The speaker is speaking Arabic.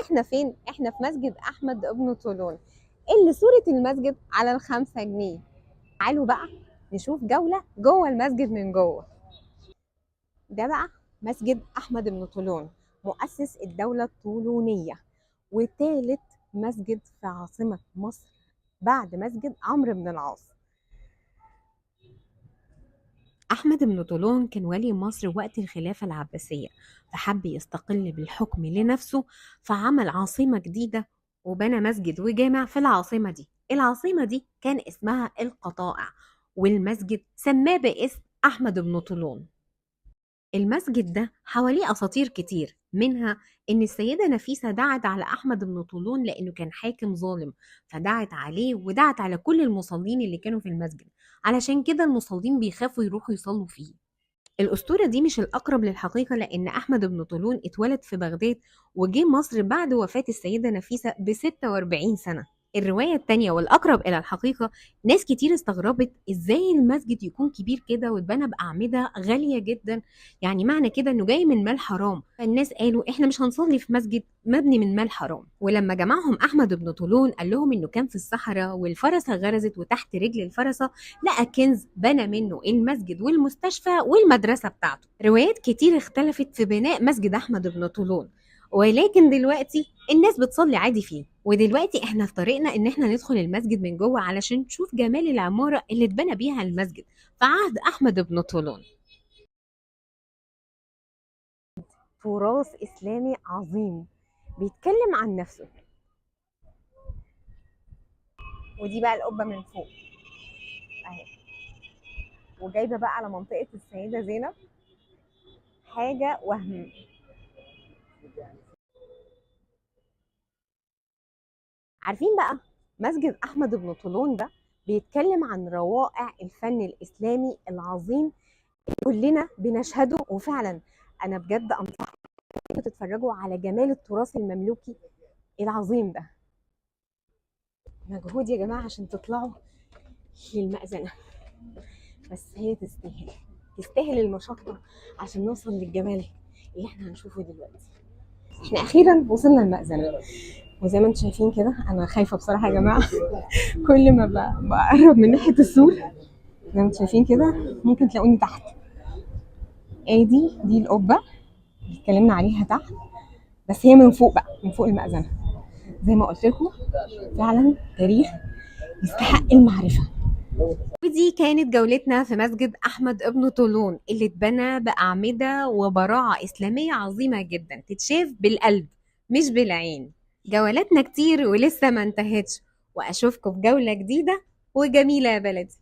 احنا فين؟ احنا في مسجد احمد ابن طولون اللي صورة المسجد على ال5 جنيه. تعالوا بقى نشوف جولة جوه المسجد من جوه. ده بقى مسجد احمد بن طولون، مؤسس الدولة الطولونية، وثالث مسجد في عاصمة مصر بعد مسجد عمرو بن العاص. أحمد بن طولون كان ولي مصر وقت الخلافة العباسية، فحب يستقل بالحكم لنفسه، فعمل عاصمة جديدة وبنى مسجد وجامع في العاصمة دي. العاصمة دي كان اسمها القطائع، والمسجد سماه باسم أحمد بن طولون. المسجد ده حواليه أساطير كتير، منها إن السيدة نفيسة دعت على أحمد بن طولون لأنه كان حاكم ظالم، فدعت عليه ودعت على كل المصلين اللي كانوا في المسجد، علشان كده المصلين بيخافوا يروحوا يصلوا فيه. الأسطورة دي مش الأقرب للحقيقة، لأن أحمد بن طولون اتولد في بغداد وجه مصر بعد وفاة السيدة نفيسة ب46 سنة. الرواية التانية والأقرب إلى الحقيقة، ناس كتير استغربت إزاي المسجد يكون كبير كده واتبنى بأعمدة غالية جدا، يعني معنى كده إنه جاي من مال حرام. فالناس قالوا إحنا مش هنصلي في مسجد مبني من مال حرام. ولما جمعهم أحمد بن طولون قال لهم إنه كان في الصحراء والفرسة غرزت، وتحت رجل الفرسة لقى كنز بنى منه المسجد والمستشفى والمدرسة بتاعته. روايات كتير اختلفت في بناء مسجد أحمد بن طولون، ولكن دلوقتي الناس بتصلي عادي فيه. ودلوقتي احنا في طريقنا ان احنا ندخل المسجد من جوه علشان نشوف جمال العمارة اللي اتبنى بيها المسجد في عهد أحمد بن طولون. تراث إسلامي عظيم بيتكلم عن نفسه. ودي بقى القبة من فوق اهي، وجايبة بقى على منطقة السيدة زينب، حاجة وهم. عارفين بقى مسجد أحمد بن طولون ده بيتكلم عن روائع الفن الإسلامي العظيم كلنا بنشهده. وفعلا أنا بجد أنصحكم تتفرجوا على جمال التراث المملوكي العظيم ده. مجهود يا جماعة عشان تطلعوا للمأذنة، بس هي تستاهل، تستاهل المشقة عشان نوصل للجمال اللي احنا هنشوفه دلوقتي. احنا أخيرا وصلنا المأذنة، وزي ما انتم شايفين كده أنا خايفة بصراحة يا جماعة. كل ما بقرب من ناحية السور زي ما انتم شايفين كده ممكن تلاقوني تحت. دي القبة اللي اتكلمنا عليها تحت، بس هي من فوق بقى، من فوق المأذنة. زي ما قلت لكم فعلا تاريخ يستحق المعرفة. ودي كانت جولتنا في مسجد أحمد ابن طولون اللي اتبنى بأعمدة وبراعة إسلامية عظيمة جدا تتشاف بالقلب مش بالعين. جولاتنا كتير ولسه ما انتهتش، وأشوفكم في جولة جديدة وجميلة يا بلدي.